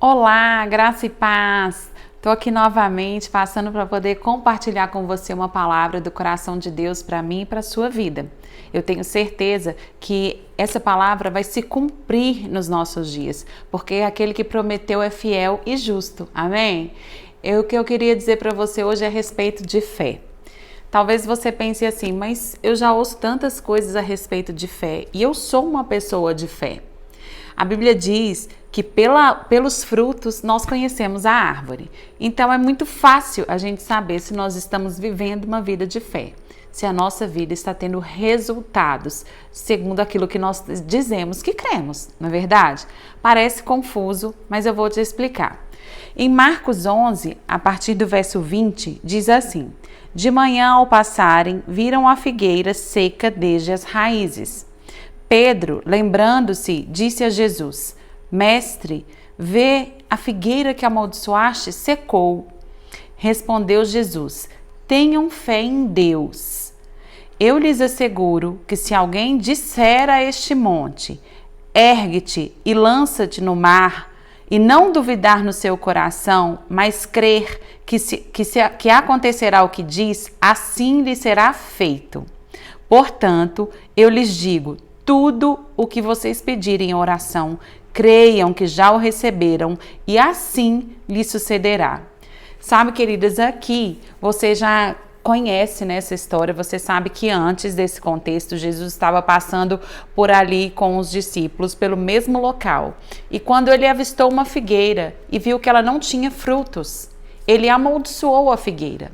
Olá, graça e paz! Estou aqui novamente passando para poder compartilhar com você uma palavra do coração de Deus para mim e para a sua vida. Eu tenho certeza que essa palavra vai se cumprir nos nossos dias, porque aquele que prometeu é fiel e justo. Amém? O que eu queria dizer para você hoje é a respeito de fé. Talvez você pense assim, mas eu já ouço tantas coisas a respeito de fé e eu sou uma pessoa de fé. A Bíblia diz que pelos frutos nós conhecemos a árvore. Então é muito fácil a gente saber se nós estamos vivendo uma vida de fé, se a nossa vida está tendo resultados segundo aquilo que nós dizemos que cremos, não é verdade? Parece confuso, mas eu vou te explicar. Em Marcos 11, a partir do verso 20, diz assim: De manhã ao passarem, viram a figueira seca desde as raízes. Pedro, lembrando-se, disse a Jesus: Mestre, vê, a figueira que amaldiçoaste secou. Respondeu Jesus: Tenham fé em Deus. Eu lhes asseguro que se alguém disser a este monte: Ergue-te e lança-te no mar, e não duvidar no seu coração, mas crer que acontecerá o que diz, assim lhe será feito. Portanto, eu lhes digo: tudo o que vocês pedirem em oração, creiam que já o receberam e assim lhe sucederá. Sabe, queridas, aqui você já conhece, né, essa história, você sabe que antes desse contexto, Jesus estava passando por ali com os discípulos, pelo mesmo local. E quando ele avistou uma figueira e viu que ela não tinha frutos, ele amaldiçoou a figueira.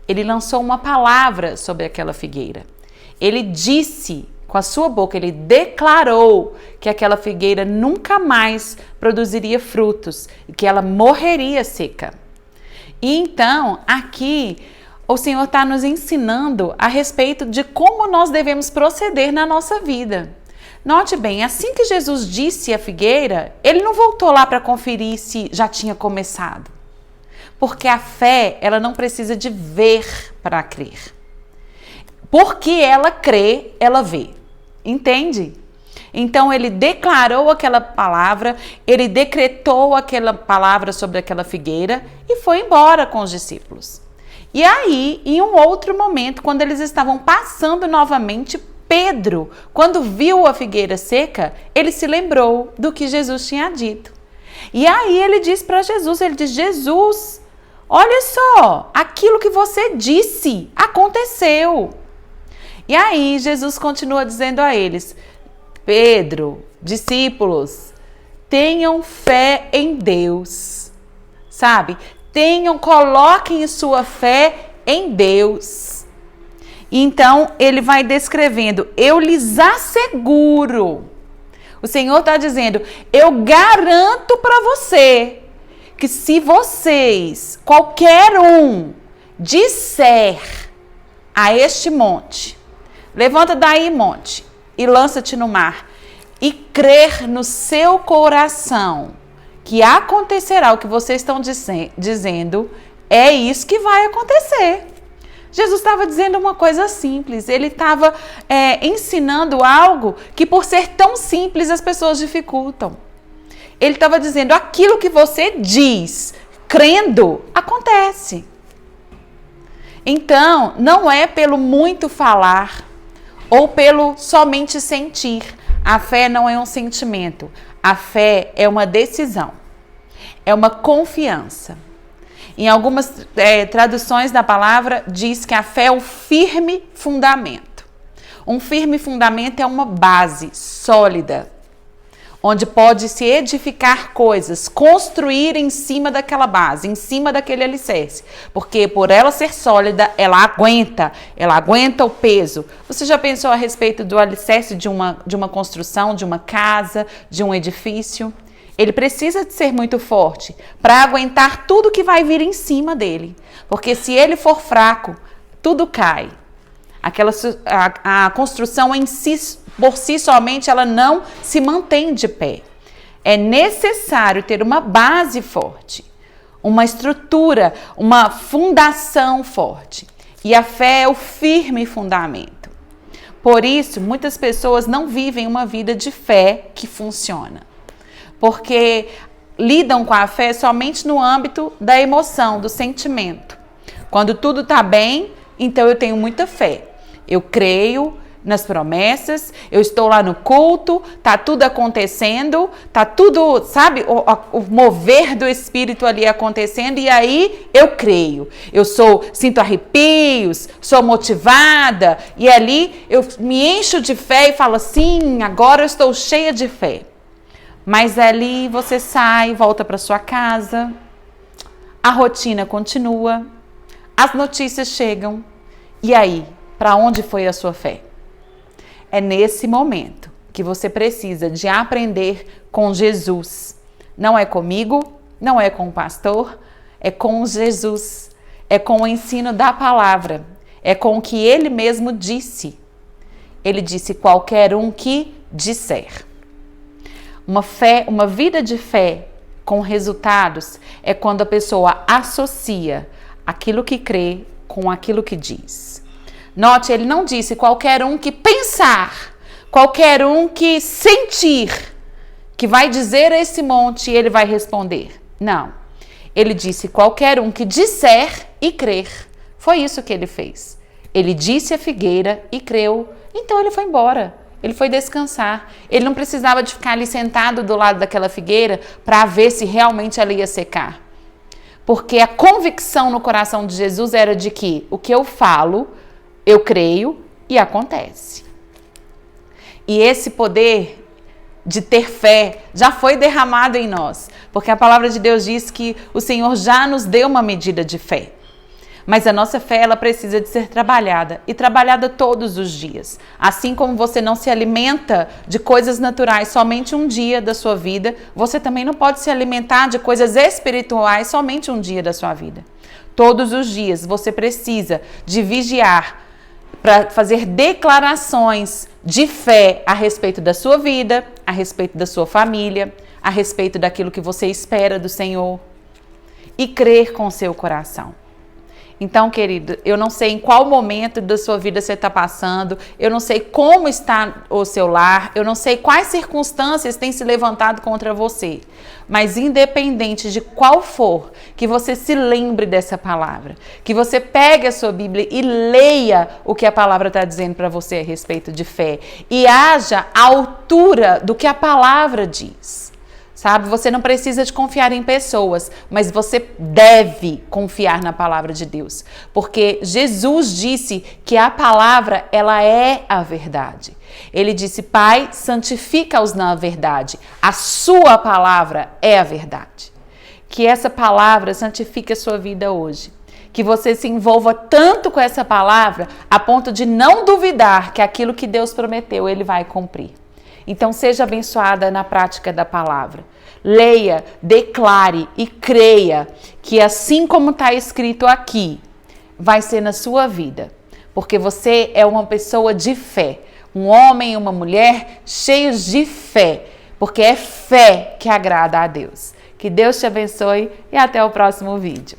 Ele lançou uma palavra sobre aquela figueira. Ele disse com a sua boca, ele declarou que aquela figueira nunca mais produziria frutos e que ela morreria seca. E então, aqui, o Senhor está nos ensinando a respeito de como nós devemos proceder na nossa vida. Note bem, assim que Jesus disse à figueira, ele não voltou lá para conferir se já tinha começado. Porque a fé, ela não precisa de ver para crer. Porque ela crê, ela vê. Entende? Então ele declarou aquela palavra, ele decretou aquela palavra sobre aquela figueira e foi embora com os discípulos. E aí, em um outro momento, quando eles estavam passando novamente, Pedro, quando viu a figueira seca, ele se lembrou do que Jesus tinha dito. E aí ele diz para Jesus, Jesus, olha só, aquilo que você disse aconteceu. E aí Jesus continua dizendo a eles: Pedro, discípulos, tenham fé em Deus, sabe? Coloquem sua fé em Deus. Então ele vai descrevendo: eu lhes asseguro. O Senhor está dizendo: eu garanto para você que se vocês, qualquer um, disser a este monte: levanta daí, monte, e lança-te no mar, e crer no seu coração que acontecerá o que vocês estão dizendo, é isso que vai acontecer. Jesus estava dizendo uma coisa simples, ele estava ensinando algo que, por ser tão simples, as pessoas dificultam. Ele estava dizendo: aquilo que você diz, crendo, acontece. Então, não é pelo muito falar ou pelo somente sentir. A fé não é um sentimento. A fé é uma decisão. É uma confiança. Em algumas traduções da palavra, diz que a fé é o firme fundamento. Um firme fundamento é uma base sólida, onde pode se edificar coisas, construir em cima daquela base, em cima daquele alicerce. Porque por ela ser sólida, ela aguenta o peso. Você já pensou a respeito do alicerce de uma construção, de uma casa, de um edifício? Ele precisa de ser muito forte para aguentar tudo que vai vir em cima dele. Porque se ele for fraco, tudo cai. A construção em si, por si somente, ela não se mantém de pé. É necessário ter uma base forte, uma estrutura, uma fundação forte. E a fé é o firme fundamento. Por isso, muitas pessoas não vivem uma vida de fé que funciona. Porque lidam com a fé somente no âmbito da emoção, do sentimento. Quando tudo está bem, então eu tenho muita fé. Eu creio nas promessas, eu estou lá no culto, tá tudo acontecendo, tá tudo, sabe, o mover do Espírito ali acontecendo, e aí eu creio. Sinto arrepios, sou motivada, e ali eu me encho de fé e falo assim, agora eu estou cheia de fé. Mas ali você sai, volta para sua casa, a rotina continua, as notícias chegam, e aí, para onde foi a sua fé? É nesse momento que você precisa de aprender com Jesus. Não é comigo, não é com o pastor, é com Jesus. É com o ensino da palavra. É com o que ele mesmo disse. Ele disse: qualquer um que disser. Uma vida de fé com resultados é quando a pessoa associa aquilo que crê com aquilo que diz. Note, ele não disse qualquer um que pensar, qualquer um que sentir, que vai dizer a esse monte e ele vai responder. Não. Ele disse qualquer um que disser e crer. Foi isso que ele fez. Ele disse a figueira e creu. Então ele foi embora. Ele foi descansar. Ele não precisava de ficar ali sentado do lado daquela figueira para ver se realmente ela ia secar. Porque a convicção no coração de Jesus era de que o que eu falo, eu creio e acontece. E esse poder de ter fé já foi derramado em nós, porque a palavra de Deus diz que o Senhor já nos deu uma medida de fé. Mas a nossa fé, ela precisa de ser trabalhada, e trabalhada todos os dias. Assim como você não se alimenta de coisas naturais somente um dia da sua vida, você também não pode se alimentar de coisas espirituais somente um dia da sua vida. Todos os dias você precisa de vigiar, para fazer declarações de fé a respeito da sua vida, a respeito da sua família, a respeito daquilo que você espera do Senhor, e crer com o seu coração. Então, querido, eu não sei em qual momento da sua vida você está passando, eu não sei como está o seu lar, eu não sei quais circunstâncias têm se levantado contra você, mas independente de qual for, que você se lembre dessa palavra, que você pegue a sua Bíblia e leia o que a palavra está dizendo para você a respeito de fé e haja à altura do que a palavra diz. Sabe, você não precisa de confiar em pessoas, mas você deve confiar na palavra de Deus. Porque Jesus disse que a palavra, ela é a verdade. Ele disse: Pai, santifica-os na verdade. A sua palavra é a verdade. Que essa palavra santifique a sua vida hoje. Que você se envolva tanto com essa palavra a ponto de não duvidar que aquilo que Deus prometeu, Ele vai cumprir. Então, seja abençoada na prática da palavra. Leia, declare e creia que assim como está escrito aqui, vai ser na sua vida. Porque você é uma pessoa de fé. Um homem e uma mulher cheios de fé. Porque é fé que agrada a Deus. Que Deus te abençoe e até o próximo vídeo.